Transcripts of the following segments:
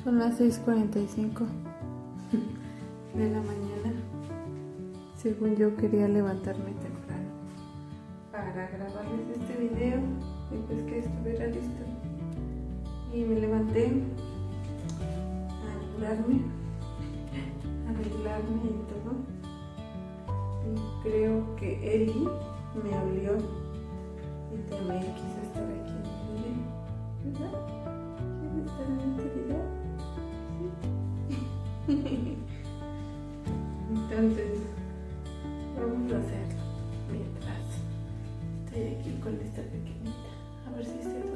Son las 6:45 de la mañana. Según yo quería levantarme temprano para grabarles este video después que estuviera listo. Y me levanté a apurarme, a arreglarme y todo. Y creo que Eli me olió y también quiso estar aquí en el video, ¿verdad? ¿Quieres estar en este video? ¿Sí? Entonces, vamos a hacerlo mientras estoy aquí con esta pequeñita. A ver si se duerme.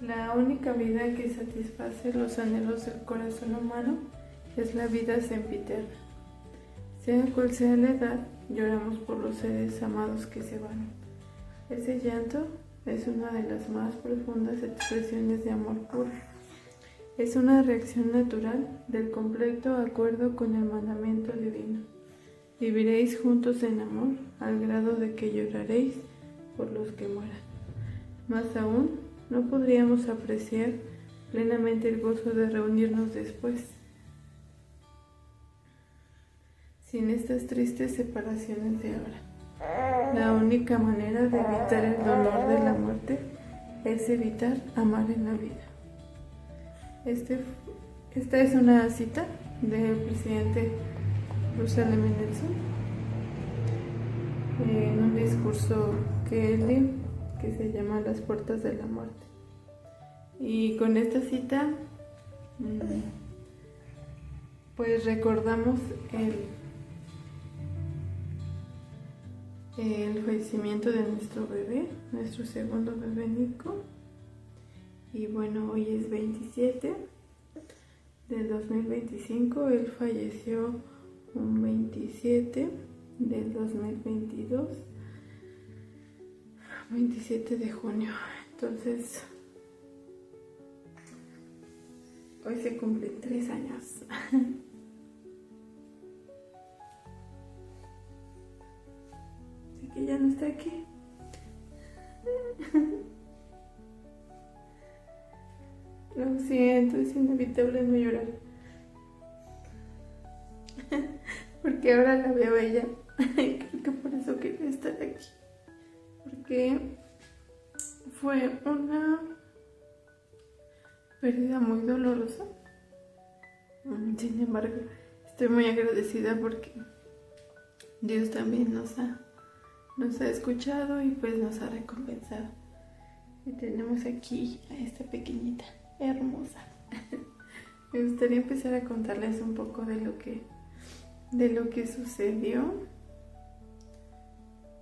La única vida que satisface los anhelos del corazón humano es la vida sempiterna. Sea cual sea la edad, lloramos por los seres amados que se van. Ese llanto es una de las más profundas expresiones de amor puro. Es una reacción natural del completo acuerdo con el mandamiento divino. Viviréis juntos en amor, al grado de que lloraréis por los que mueran. Más aún, no podríamos apreciar plenamente el gozo de reunirnos después, sin estas tristes separaciones de ahora. La única manera de evitar el dolor de la muerte es evitar amar en la vida. Esta es una cita del presidente Russell M. Nelson en un discurso que él dio, que se llama Las puertas de la muerte. Y con esta cita pues recordamos el fallecimiento de nuestro bebé, nuestro segundo bebé Nico. Y bueno, hoy es 27 del 2025, él falleció un 27 del 2022, 27 de junio. Entonces, hoy se cumplen 3 años. Así que ya no está aquí. Lo siento, es inevitable no llorar. Porque ahora la veo a ella. Creo que por eso quería estar aquí. Porque fue una pérdida muy dolorosa. Sin embargo, estoy muy agradecida porque Dios también nos ha escuchado y pues nos ha recompensado. Y tenemos aquí a esta pequeñita hermosa. Me gustaría empezar a contarles un poco de lo que sucedió.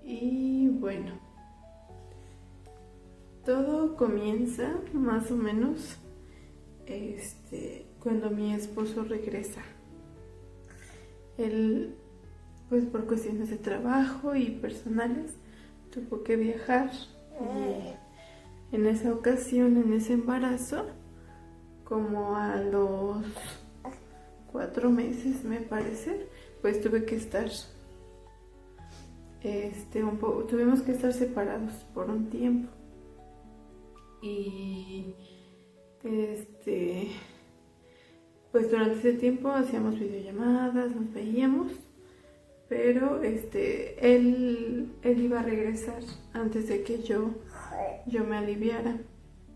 Y bueno, todo comienza más o menos cuando mi esposo regresa. Él, pues por cuestiones de trabajo y personales, tuvo que viajar. Y en esa ocasión, en ese embarazo, como a los 4 meses me parece, pues tuve que estar tuvimos que estar separados por un tiempo. Y pues durante ese tiempo hacíamos videollamadas, nos veíamos, pero él iba a regresar antes de que yo me aliviara.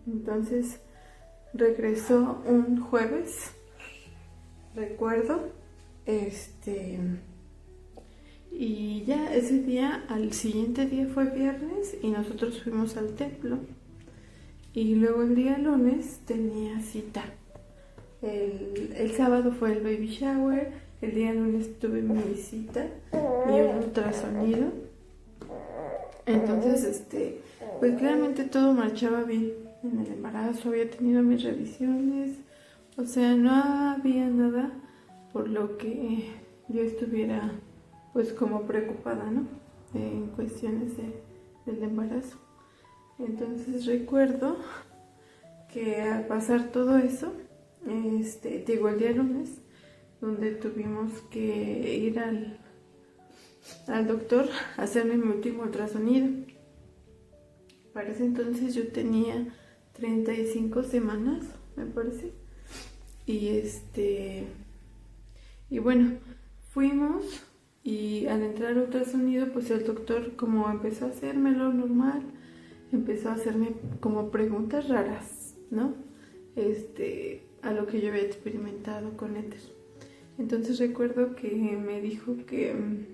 Entonces regresó un jueves, recuerdo, y ya ese día, al siguiente día fue viernes y nosotros fuimos al templo. Y luego el día lunes tenía cita. El sábado fue el baby shower, el día lunes tuve mi cita y un ultrasonido. Entonces, pues claramente todo marchaba bien en el embarazo, había tenido mis revisiones, o sea, no había nada por lo que yo estuviera pues como preocupada, ¿no? En cuestiones del embarazo. Entonces recuerdo que al pasar todo eso, digo, el día lunes, donde tuvimos que ir al doctor a hacerme mi último ultrasonido. Para ese entonces yo tenía 35 semanas, me parece. Y bueno, fuimos y al entrar al ultrasonido, pues el doctor, como empezó a hacérmelo normal, empezó a hacerme como preguntas raras, ¿no? A lo que yo había experimentado con éter. Entonces recuerdo que me dijo que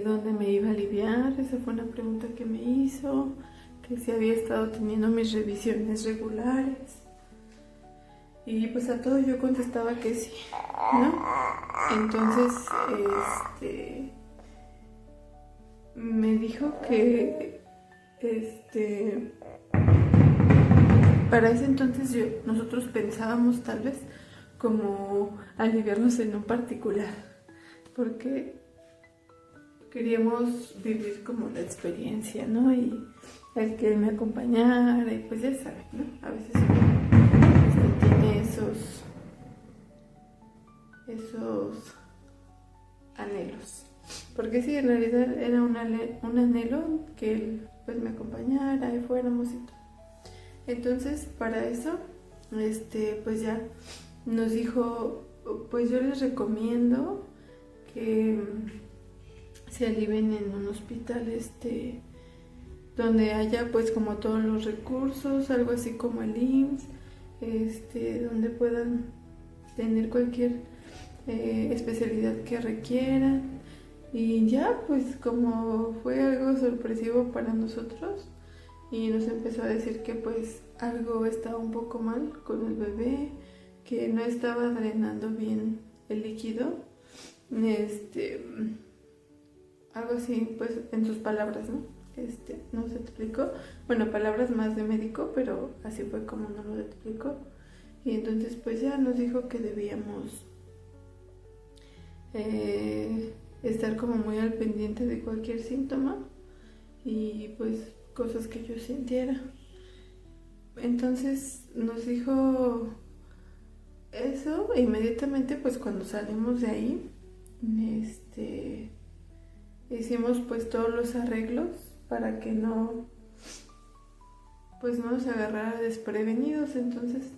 dónde me iba a aliviar. Esa fue una pregunta que me hizo, que si había estado teniendo mis revisiones regulares. Y pues a todo yo contestaba que sí, ¿no? Entonces, me dijo que, para ese entonces nosotros pensábamos tal vez como aliviarnos en un particular, porque queríamos vivir como la experiencia, ¿no? Y el que él me acompañara, y pues ya saben, ¿no? A veces tiene esos anhelos. Porque sí, en realidad era un anhelo que él pues me acompañara y fuéramos y todo. Entonces, para eso, pues ya nos dijo, pues yo les recomiendo que se alivien en un hospital, donde haya pues como todos los recursos, algo así como el IMSS, donde puedan tener cualquier especialidad que requieran. Y ya pues como fue algo sorpresivo para nosotros, y nos empezó a decir que pues algo estaba un poco mal con el bebé, que no estaba drenando bien el líquido, algo así, pues en sus palabras, ¿no? Nos explicó, bueno, palabras más de médico, pero así fue como nos lo explicó. Y entonces pues ya nos dijo que debíamos estar como muy al pendiente de cualquier síntoma y pues cosas que yo sintiera. Entonces nos dijo eso e inmediatamente pues cuando salimos de ahí, hicimos pues todos los arreglos para que no nos agarrara desprevenidos. Entonces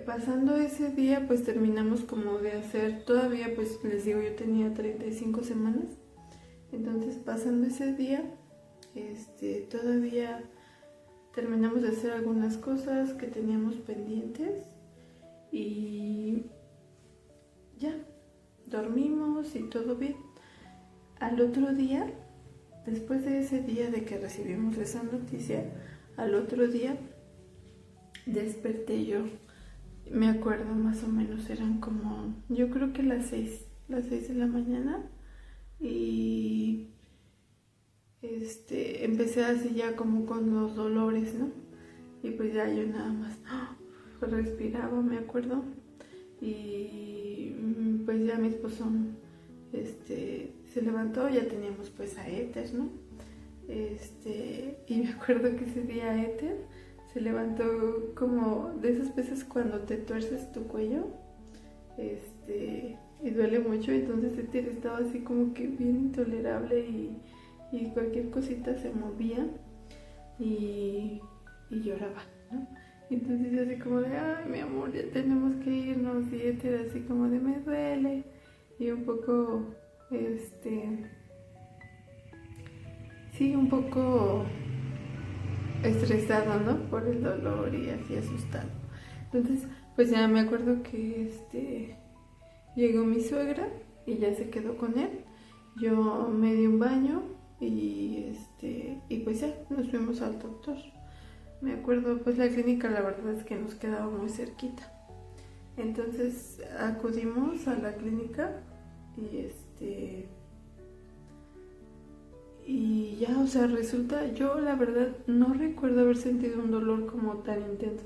pasando ese día pues terminamos como de hacer, todavía pues les digo yo tenía 35 semanas, entonces pasando ese día todavía terminamos de hacer algunas cosas que teníamos pendientes y ya dormimos y todo bien. Al otro día, después de ese día de que recibimos esa noticia, al otro día desperté yo. Me acuerdo más o menos, eran como, yo creo que las 6 de la mañana, y empecé así ya como con los dolores, ¿no? Y pues ya yo nada más respiraba, me acuerdo, y pues ya mi esposo se levantó, ya teníamos pues a Éter, ¿no? Y me acuerdo que ese día Éter se levantó como de esas veces cuando te tuerces tu cuello, y duele mucho. Entonces Éter estaba así como que bien intolerable y cualquier cosita se movía y lloraba, ¿no? Entonces yo así como de, ay mi amor, ya tenemos que irnos, y Éter así como de, me duele, y un poco, sí, un poco estresado, ¿no? Por el dolor y así asustado. Entonces, pues ya me acuerdo que llegó mi suegra y ya se quedó con él. Yo me di un baño y pues ya nos fuimos al doctor. Me acuerdo, pues la clínica la verdad es que nos quedaba muy cerquita. Entonces acudimos a la clínica y ya, o sea, resulta, yo la verdad no recuerdo haber sentido un dolor como tan intenso.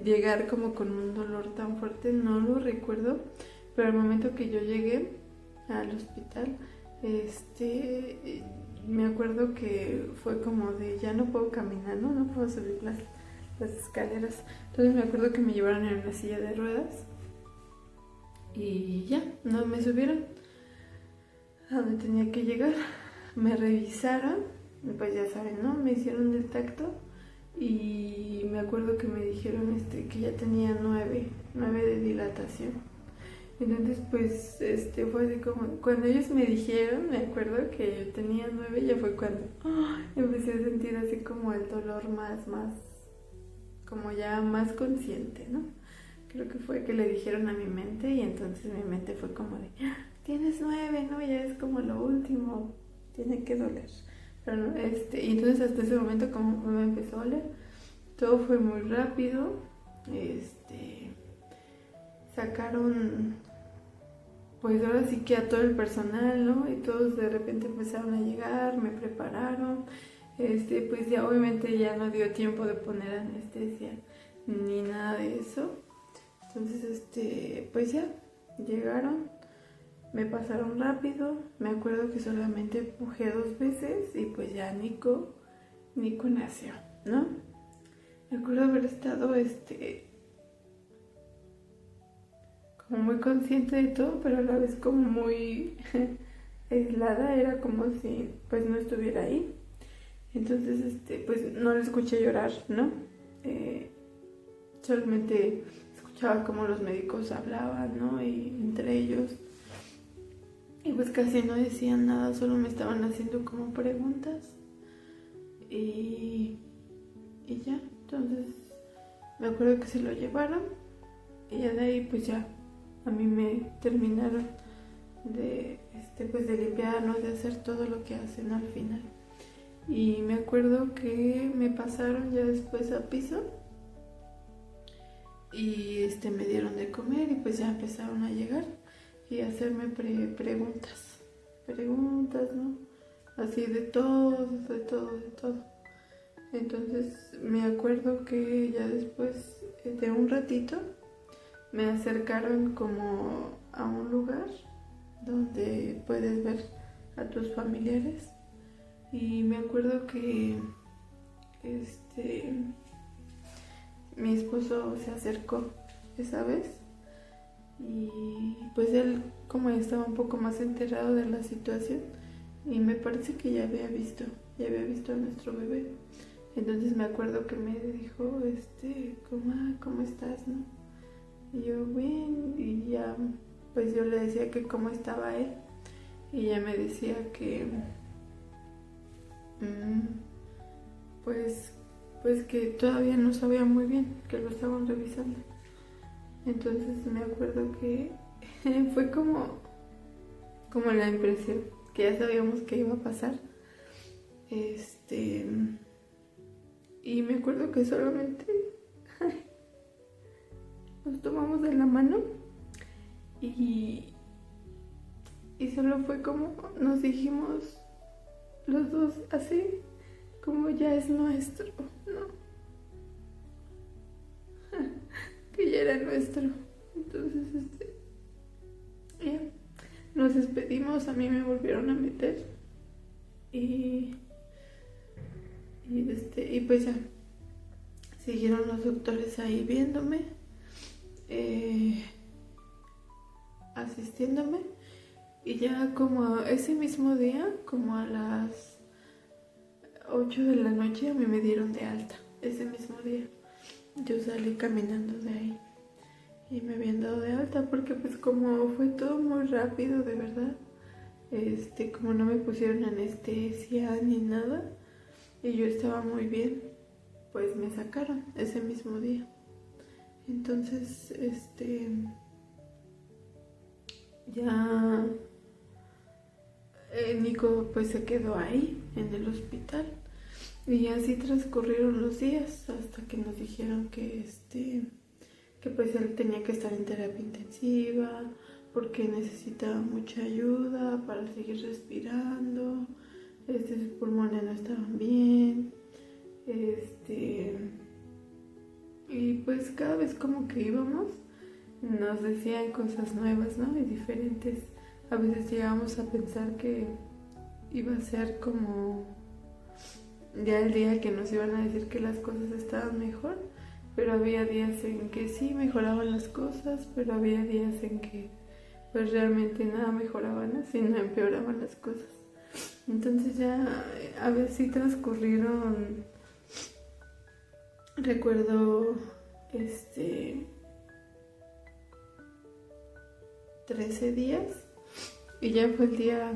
Llegar como con un dolor tan fuerte, no lo recuerdo, pero al momento que yo llegué al hospital, me acuerdo que fue como de, ya no puedo caminar, no puedo subir las escaleras. Entonces me acuerdo que me llevaron en una silla de ruedas y ya, no me subieron a donde tenía que llegar. Me revisaron, pues ya saben, ¿no? Me hicieron el tacto y me acuerdo que me dijeron que ya tenía 9 de dilatación. Entonces pues fue así como, cuando ellos me dijeron, me acuerdo que yo tenía 9, ya fue cuando empecé a sentir así como el dolor más, como ya más consciente, ¿no? Creo que fue que le dijeron a mi mente y entonces mi mente fue como de, tienes 9, ¿no? Ya es como lo último, tiene que doler. Pero no, y entonces hasta ese momento como me empezó a doler, todo fue muy rápido, sacaron, pues ahora sí que a todo el personal, ¿no? Y todos de repente empezaron a llegar, me prepararon, pues ya obviamente ya no dio tiempo de poner anestesia ni nada de eso. Entonces, pues ya llegaron, me pasaron rápido, me acuerdo que solamente empujé 2 veces y pues ya Nico nació, ¿no? Me acuerdo haber estado, como muy consciente de todo, pero a la vez como muy aislada, era como si pues no estuviera ahí. Entonces, pues no le escuché llorar, ¿no? Solamente escuchaba cómo los médicos hablaban, ¿no? Y entre ellos, y pues casi no decían nada, solo me estaban haciendo como preguntas y ya. Entonces me acuerdo que se lo llevaron y ya de ahí pues ya a mí me terminaron de pues de limpiarnos, de hacer todo lo que hacen al final. Y me acuerdo que me pasaron ya después a piso y me dieron de comer y pues ya empezaron a llegar y a hacerme preguntas, ¿no? Así de todo. Entonces me acuerdo que ya después de un ratito me acercaron como a un lugar donde puedes ver a tus familiares y me acuerdo que mi esposo se acercó esa vez y pues él como estaba un poco más enterado de la situación y me parece que ya había visto a nuestro bebé. Entonces me acuerdo que me dijo, ¿cómo estás, no? Y yo, bien, y ya, pues yo le decía que cómo estaba él, y ella me decía que, pues que todavía no sabía muy bien, que lo estaban revisando. Entonces me acuerdo que fue como la impresión, que ya sabíamos que iba a pasar, y me acuerdo que solamente nos tomamos de la mano y solo fue como nos dijimos los dos así, como ya es nuestro, ¿no? Que ya era nuestro. Entonces, ya nos despedimos, a mí me volvieron a meter y pues ya siguieron los doctores ahí viéndome, asistiéndome, y ya como ese mismo día, como a las 8 de la noche, a mí me dieron de alta. Ese mismo día yo salí caminando de ahí y me habían dado de alta porque pues como fue todo muy rápido, de verdad, como no me pusieron anestesia ni nada y yo estaba muy bien, pues me sacaron ese mismo día. Entonces, ya Nico pues se quedó ahí en el hospital y así transcurrieron los días hasta que nos dijeron que que pues él tenía que estar en terapia intensiva porque necesitaba mucha ayuda para seguir respirando, sus pulmones no estaban bien, y pues cada vez como que íbamos nos decían cosas nuevas, ¿no? Y diferentes. A veces llegábamos a pensar que iba a ser como ya el día que nos iban a decir que las cosas estaban mejor, pero había días en que sí mejoraban las cosas, pero había días en que pues realmente nada mejoraba, ¿no? Sino empeoraban las cosas. Entonces ya a ver si transcurrieron, recuerdo, 13 días, y ya fue el día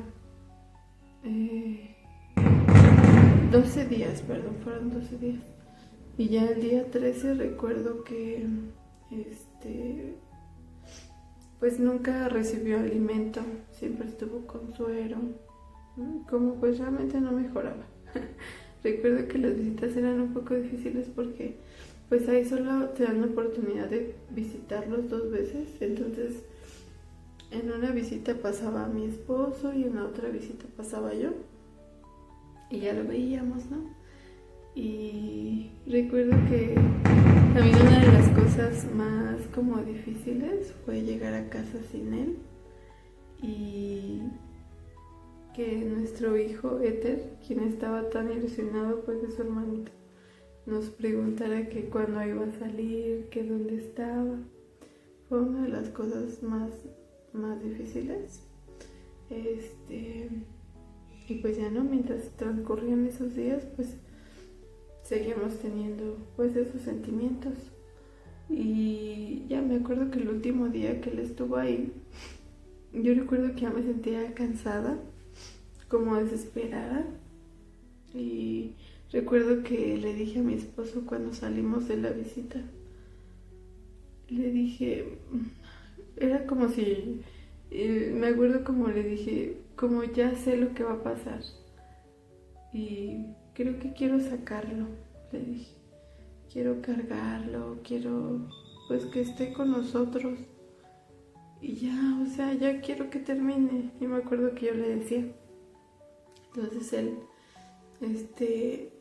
12 días, perdón, fueron 12 días. Y ya el día 13 recuerdo que pues nunca recibió alimento, siempre estuvo con suero, ¿no? Como pues realmente no mejoraba. Recuerdo que las visitas eran un poco difíciles porque pues ahí solo te dan la oportunidad de visitarlos 2 veces, entonces en una visita pasaba mi esposo y en la otra visita pasaba yo y ya lo veíamos, ¿no? Y recuerdo que también una de las cosas más como difíciles fue llegar a casa sin él y que nuestro hijo Éter, quien estaba tan ilusionado pues de su hermanito, nos preguntara que cuándo iba a salir, que dónde estaba. Fue una de las cosas más difíciles. Y pues ya no, mientras transcurrían esos días, pues seguíamos teniendo pues esos sentimientos. Y ya me acuerdo que el último día que él estuvo ahí, yo recuerdo que ya me sentía cansada, como desesperada, y recuerdo que le dije a mi esposo cuando salimos de la visita, le dije, era como si, me acuerdo como le dije, como ya sé lo que va a pasar y creo que quiero sacarlo, le dije, quiero cargarlo, quiero pues que esté con nosotros y ya, o sea, ya quiero que termine. Y me acuerdo que yo le decía, entonces él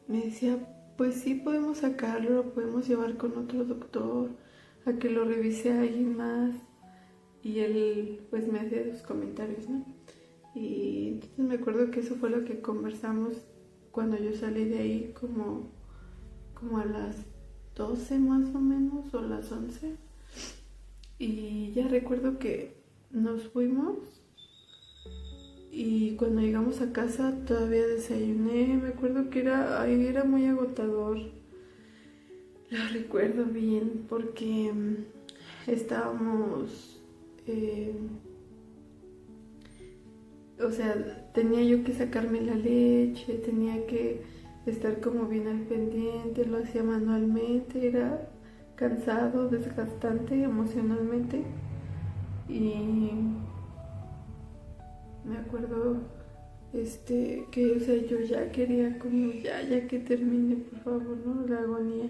me decía, pues sí podemos sacarlo, lo podemos llevar con otro doctor a que lo revise a alguien más. Y él pues me hacía esos comentarios, ¿no? Y entonces me acuerdo que eso fue lo que conversamos cuando yo salí de ahí, como a las 12 más o menos, o las 11. Y ya recuerdo que nos fuimos y cuando llegamos a casa todavía desayuné. Me acuerdo que era muy agotador. Lo recuerdo bien porque estábamos... o sea, tenía yo que sacarme la leche, tenía que estar como bien al pendiente, lo hacía manualmente, era cansado, desgastante emocionalmente. Y me acuerdo que, o sea, yo ya quería como ya que termine, por favor, ¿no? La agonía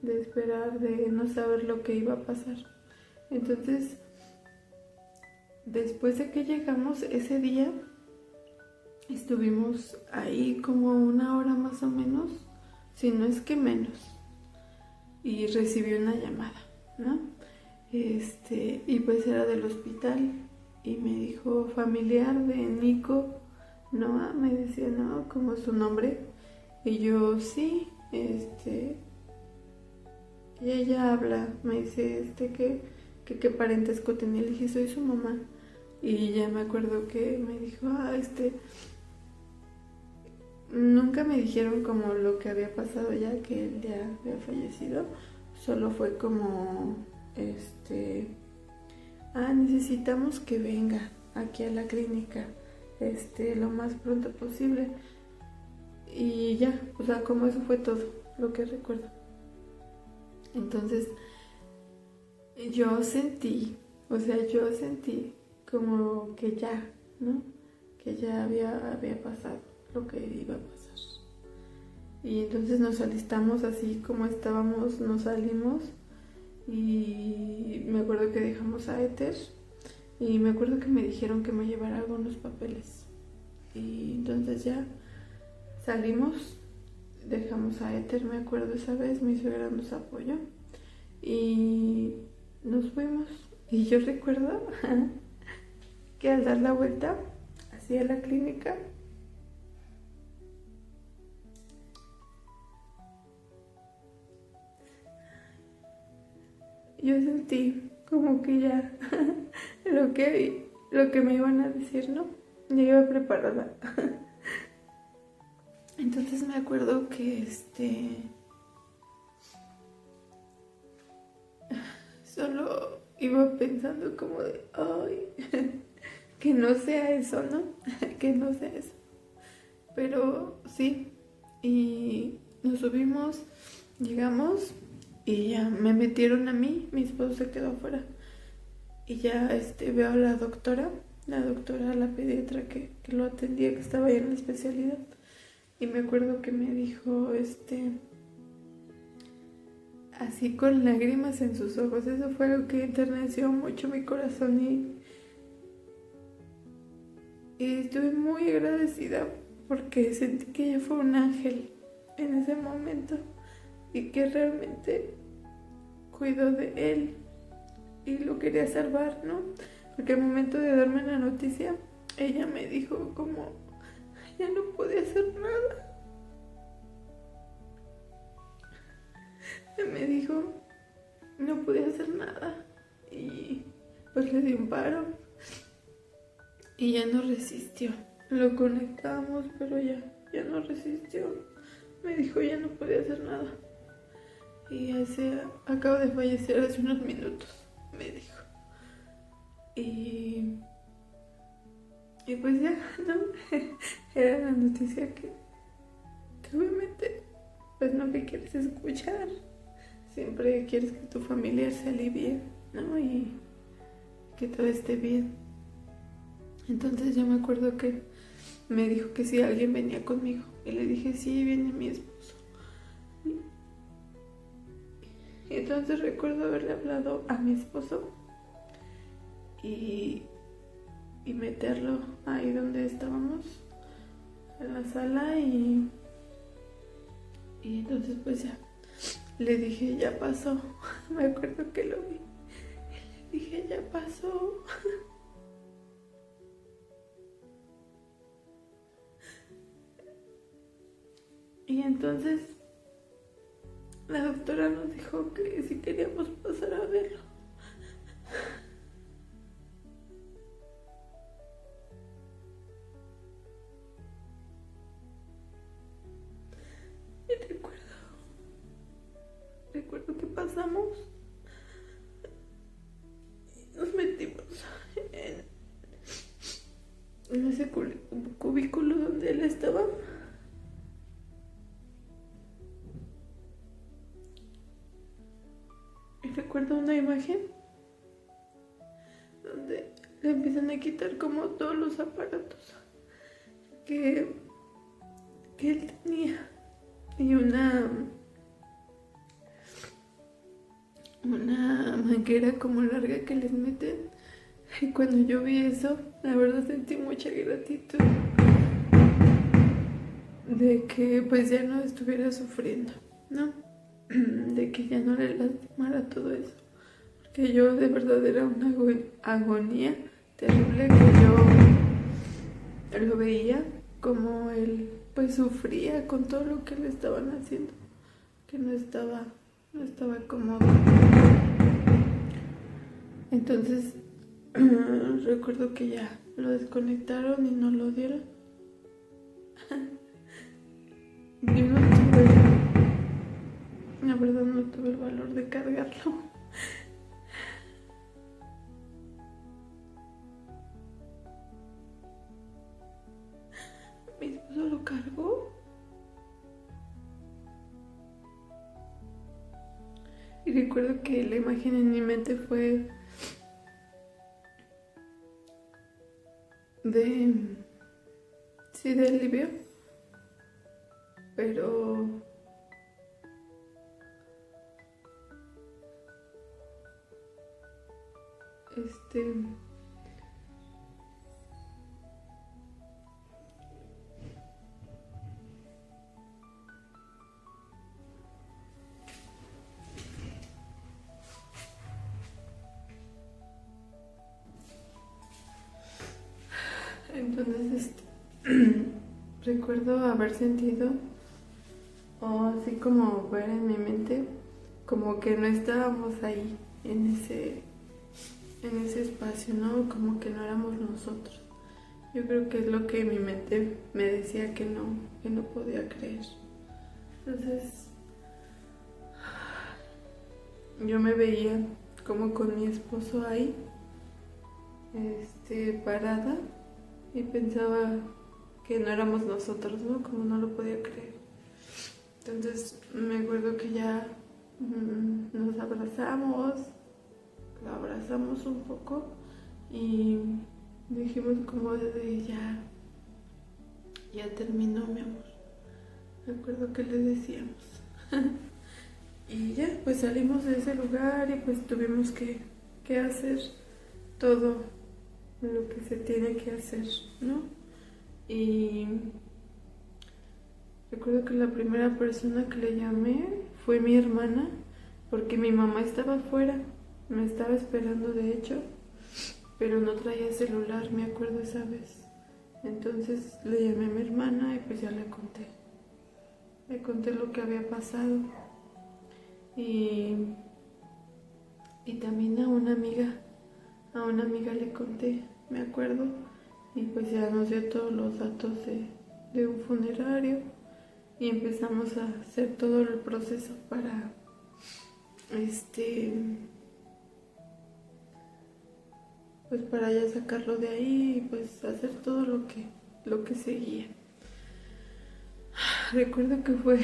de esperar, de no saber lo que iba a pasar. Entonces, después de que llegamos ese día, estuvimos ahí como 1 hora más o menos, si no es que menos, y recibí una llamada, ¿no? Y pues era del hospital y me dijo familiar de Nico, Noah, me decía, ¿no? ¿Cómo es su nombre? Y yo, sí, y ella habla, me dice, ¿qué parentesco tenía? Le dije, soy su mamá. Y ya me acuerdo que me dijo, nunca me dijeron como lo que había pasado ya, que él ya había fallecido. Solo fue como, necesitamos que venga aquí a la clínica, lo más pronto posible. Y ya, o sea, como eso fue todo lo que recuerdo. Entonces, yo sentí como que ya, ¿no? Que ya había pasado lo que iba a pasar. Y entonces nos alistamos así como estábamos, nos salimos y me acuerdo que dejamos a Éter y me acuerdo que me dijeron que me llevara algunos papeles. Y entonces ya salimos, dejamos a Éter, me acuerdo esa vez, mi suegra nos apoyó y nos fuimos. Y yo recuerdo que al dar la vuelta hacia la clínica, yo sentí como que ya lo que me iban a decir, ¿no? Ya iba preparada. Entonces me acuerdo que solo iba pensando como de, ay, que no sea eso, ¿no? Que no sea eso. Pero sí, y nos subimos, llegamos y ya me metieron a mí, mi esposo se quedó afuera. Y ya veo a la doctora, la pediatra que lo atendía, que estaba ahí en la especialidad. Y me acuerdo que me dijo, así con lágrimas en sus ojos, eso fue lo que enterneció mucho mi corazón y estuve muy agradecida porque sentí que ella fue un ángel en ese momento y que realmente cuidó de él y lo quería salvar, ¿no? Porque al momento de darme la noticia, ella me dijo como, ya no podía hacer nada. Me dijo, no podía hacer nada y pues le di un paro y ya no resistió. Lo conectamos, pero ya no resistió. Me dijo, ya no podía hacer nada. Y acaba de fallecer hace unos minutos, me dijo. Y pues ya, ¿no? Era la noticia que obviamente, pues no que quieres escuchar. Siempre quieres que tu familiar se alivie, ¿no? Y que todo esté bien. Entonces yo me acuerdo que me dijo que si alguien venía conmigo. Y le dije, sí, viene mi esposo. Y entonces recuerdo haberle hablado a mi esposo y meterlo ahí donde estábamos, en la sala, y entonces pues ya le dije, ya pasó. Me acuerdo que lo vi. Le dije, ya pasó. Y entonces la doctora nos dijo que si queríamos pasar a verlo. Y recuerdo que pasamos y nos metimos en ese cubículo donde él estaba. Y recuerdo una imagen donde le empiezan a quitar como todos los aparatos que él tenía. Y una manguera como larga que les meten. Y cuando yo vi eso, la verdad sentí mucha gratitud de que pues ya no estuviera sufriendo, ¿no? De que ya no le lastimara todo eso. Porque yo de verdad era una agonía terrible, que yo lo veía como él pues sufría con todo lo que le estaban haciendo, que no estaba cómodo. Entonces recuerdo que ya lo desconectaron y nos lo dieron. Yo la verdad no tuve el valor de cargarlo. Mi esposo lo cargó. Y recuerdo que la imagen en mi mente fue de alivio, pero entonces recuerdo haber sentido, o así como ver en mi mente, como que no estábamos ahí en ese espacio, ¿no? Como que no éramos nosotros. Yo creo que es lo que mi mente me decía que no podía creer. Entonces, yo me veía como con mi esposo ahí, parada, y pensaba que no éramos nosotros, ¿no? Como no lo podía creer. Entonces, me acuerdo que ya nos abrazamos, lo abrazamos un poco y dijimos como de ya terminó, mi amor. Me acuerdo que le decíamos. Y ya, pues salimos de ese lugar y pues tuvimos que hacer todo lo que se tiene que hacer, ¿no? Y recuerdo que la primera persona que le llamé fue mi hermana, porque mi mamá estaba afuera, me estaba esperando de hecho, pero no traía celular, me acuerdo esa vez. Entonces le llamé a mi hermana y pues ya le conté. Le conté lo que había pasado. Y también a una amiga le conté, me acuerdo, y pues ya nos dio todos los datos de un funerario y empezamos a hacer todo el proceso para pues para ya sacarlo de ahí y pues hacer todo lo que seguía. Recuerdo que fue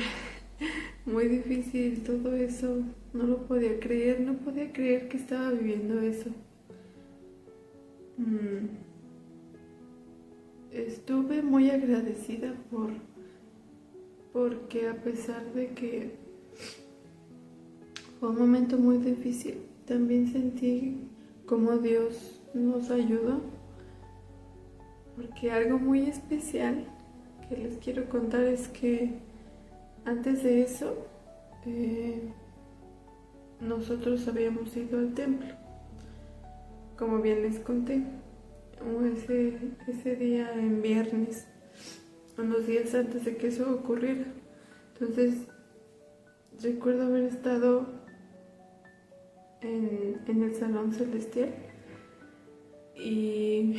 muy difícil todo eso, no lo podía creer, no podía creer que estaba viviendo eso. Estuve muy agradecida porque a pesar de que fue un momento muy difícil, también sentí como Dios nos ayudó, porque algo muy especial que les quiero contar es que antes de eso nosotros habíamos ido al templo, como bien les conté, ese día en viernes, unos días antes de que eso ocurriera. Entonces recuerdo haber estado en el salón celestial y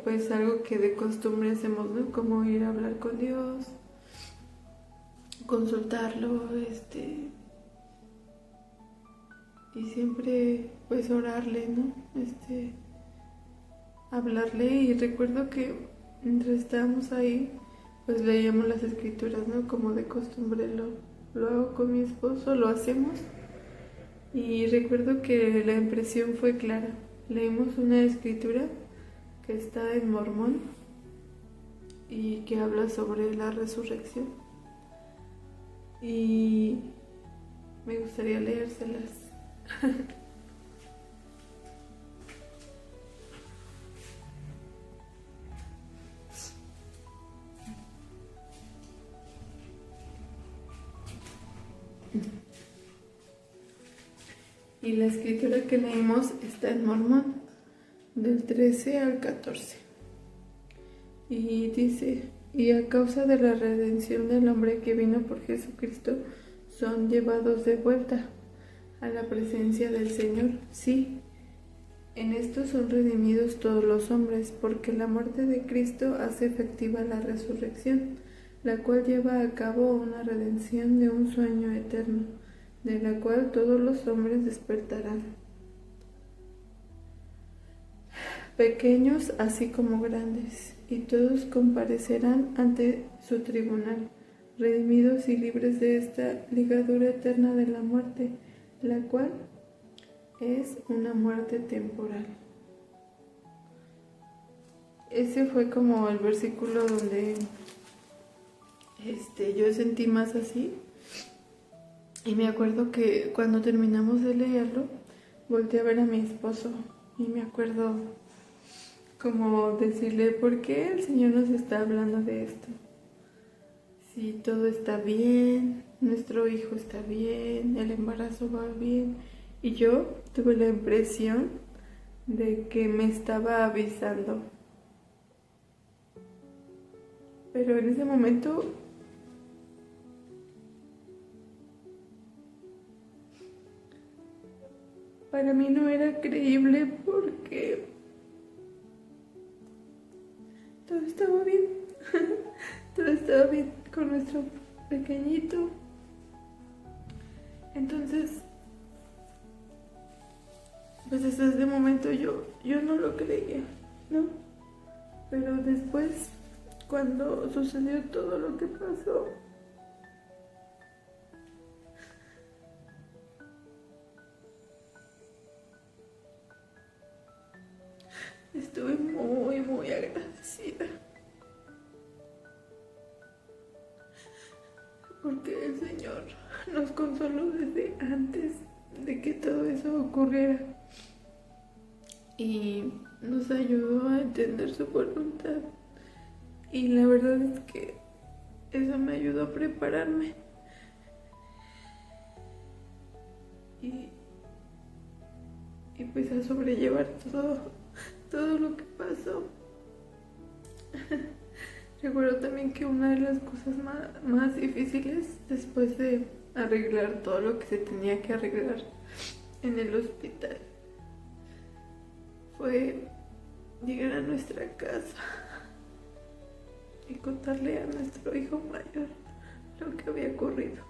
pues algo que de costumbre hacemos, ¿no? Como ir a hablar con Dios, consultarlo, y siempre pues orarle, ¿no? Hablarle. Y recuerdo que mientras estábamos ahí pues leíamos las escrituras, ¿no? Como de costumbre lo hago con mi esposo, lo hacemos. Y recuerdo que la impresión fue clara. Leímos una escritura que está en Mormón y que habla sobre la resurrección. Y me gustaría leérselas. Y la escritura que leímos está en Mormón, del 13 al 14. Y dice: y a causa de la redención del hombre que vino por Jesucristo, son llevados de vuelta a la presencia del Señor. Sí, en esto son redimidos todos los hombres, porque la muerte de Cristo hace efectiva la resurrección, la cual lleva a cabo una redención de un sueño eterno, de la cual todos los hombres despertarán, pequeños así como grandes, y todos comparecerán ante su tribunal, redimidos y libres de esta ligadura eterna de la muerte, la cual es una muerte temporal. Ese fue como el versículo donde yo sentí más así. Y me acuerdo que cuando terminamos de leerlo, volteé a ver a mi esposo y me acuerdo como decirle: ¿por qué el Señor nos está hablando de esto? Si todo está bien, nuestro hijo está bien, el embarazo va bien. Y yo tuve la impresión de que me estaba avisando. Pero en ese momento para mí no era creíble porque todo estaba bien. Todo estaba bien con nuestro pequeñito. Entonces, pues desde ese momento yo no lo creía, ¿no? Pero después, cuando sucedió todo lo que pasó, estuve muy agradecida. Porque el Señor nos consoló desde antes de que todo eso ocurriera. Y nos ayudó a entender su voluntad. Y la verdad es que eso me ayudó a prepararme. Y pues a sobrellevar todo lo que pasó. Recuerdo también que una de las cosas más difíciles después de arreglar todo lo que se tenía que arreglar en el hospital fue llegar a nuestra casa y contarle a nuestro hijo mayor lo que había ocurrido.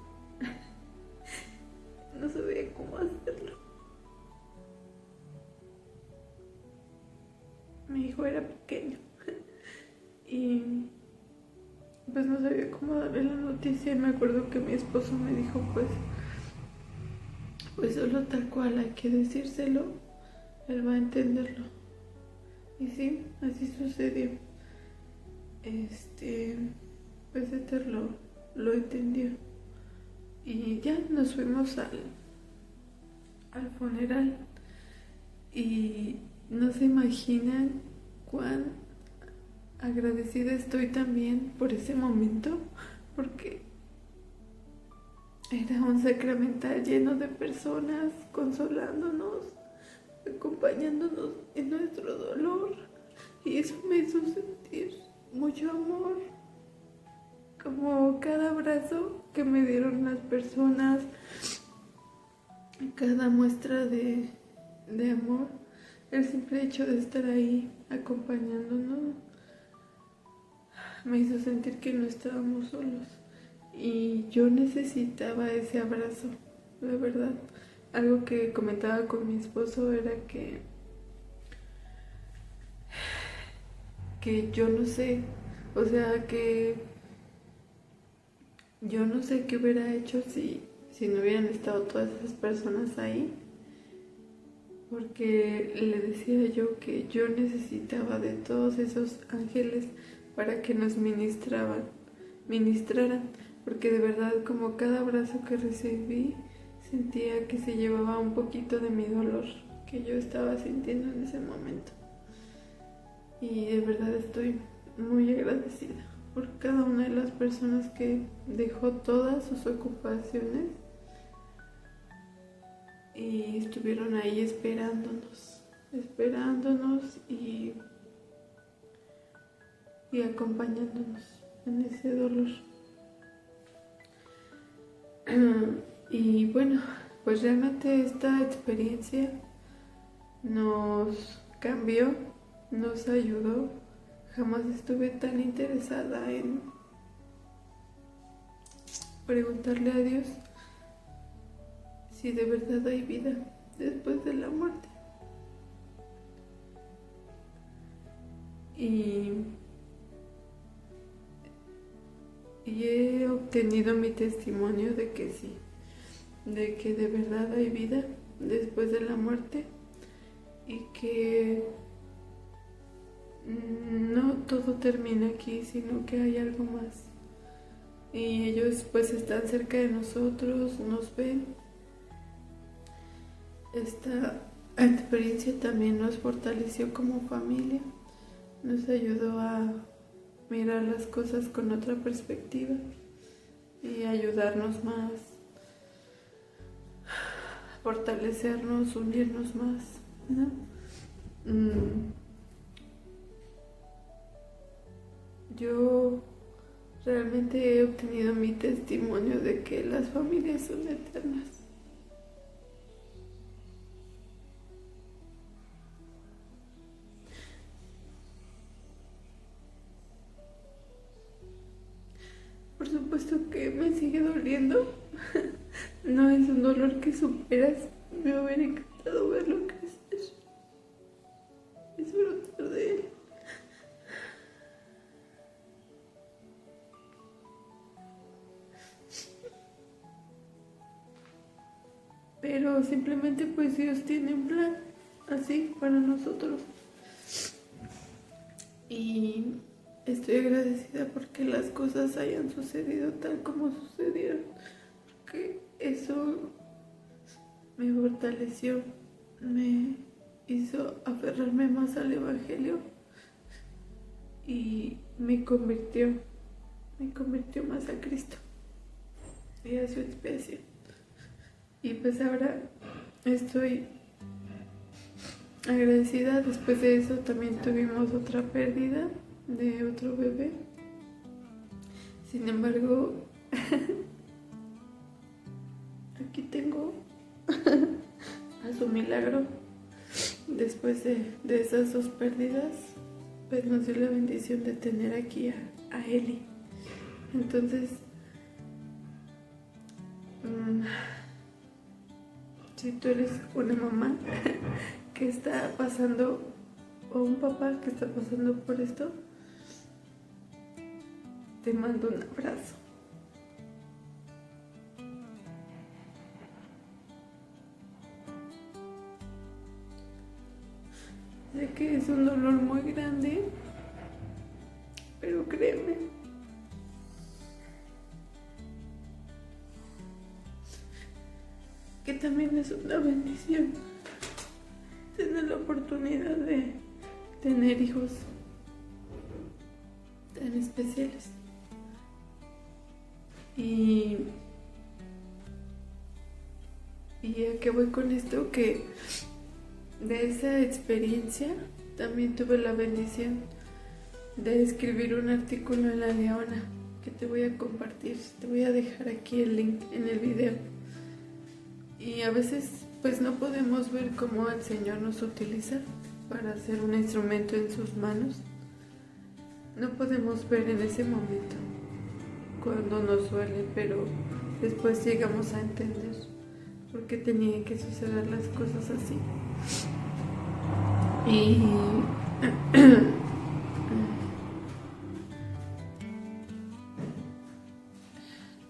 No sabía cómo hacerlo. Mi hijo era pequeño y pues no sabía cómo darle la noticia. Y me acuerdo que mi esposo me dijo, pues solo tal cual hay que decírselo, él va a entenderlo. Y sí, así sucedió. Pues Éter lo entendió. Y ya nos fuimos al funeral. Y no se imaginan cuán agradecida estoy también por ese momento, porque era un sacramental lleno de personas consolándonos, acompañándonos en nuestro dolor, y eso me hizo sentir mucho amor, como cada abrazo que me dieron las personas, cada muestra de amor, el simple hecho de estar ahí acompañándonos me hizo sentir que no estábamos solos. Y yo necesitaba ese abrazo, la verdad. Algo que comentaba con mi esposo era que yo no sé, o sea, que yo no sé qué hubiera hecho si no hubieran estado todas esas personas ahí. Porque le decía yo que yo necesitaba de todos esos ángeles para que nos ministraran, porque de verdad como cada abrazo que recibí sentía que se llevaba un poquito de mi dolor que yo estaba sintiendo en ese momento. Y de verdad estoy muy agradecida por cada una de las personas que dejó todas sus ocupaciones y estuvieron ahí esperándonos y acompañándonos en ese dolor. Y bueno, pues realmente esta experiencia nos cambió, nos ayudó. Jamás estuve tan interesada en preguntarle a Dios si de verdad hay vida después de la muerte. Y he obtenido mi testimonio de que sí, de que de verdad hay vida después de la muerte y que no todo termina aquí, sino que hay algo más. Y ellos pues están cerca de nosotros, nos ven. Esta experiencia también nos fortaleció como familia, nos ayudó a mirar las cosas con otra perspectiva y ayudarnos más, fortalecernos, unirnos más, ¿no? Yo realmente he obtenido mi testimonio de que las familias son eternas. supuesto que me sigue doliendo. No es un dolor que superas. Me hubiera encantado verlo crecer, disfrutar de él. Pero simplemente pues Dios tiene un plan así para nosotros. Y estoy agradecida porque las cosas hayan sucedido tal como sucedieron. Porque eso me fortaleció, me hizo aferrarme más al Evangelio y me convirtió más a Cristo y a su expiación. Y pues ahora estoy agradecida. Después de eso también tuvimos otra pérdida de otro bebé. Sin embargo, aquí tengo a su milagro. Después de esas dos pérdidas, pues nos dio la bendición de tener aquí a Eli. Entonces, si tú eres una mamá que está pasando, o un papá que está pasando por esto, te mando un abrazo. Sé que es un dolor muy grande, pero créeme, que también es una bendición tener la oportunidad de tener hijos tan especiales. Y a qué voy con esto, que de esa experiencia también tuve la bendición de escribir un artículo en La Leona que te voy a compartir. Te voy a dejar aquí el link en el video. Y a veces pues no podemos ver cómo el Señor nos utiliza para ser un instrumento en sus manos. No podemos ver en ese momento cuando nos duele, pero después llegamos a entender por qué tenían que suceder las cosas así.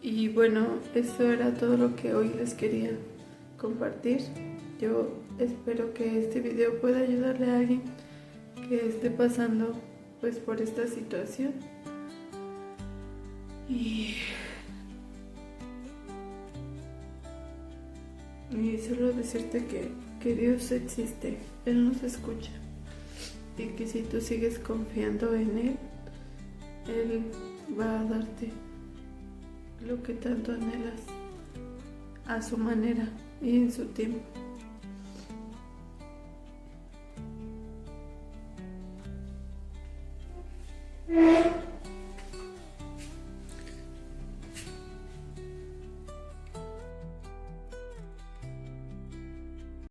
Y bueno, eso era todo lo que hoy les quería compartir. Yo espero que este video pueda ayudarle a alguien que esté pasando pues por esta situación. Y solo decirte que Dios existe, Él nos escucha, y que si tú sigues confiando en Él, Él va a darte lo que tanto anhelas, a su manera y en su tiempo.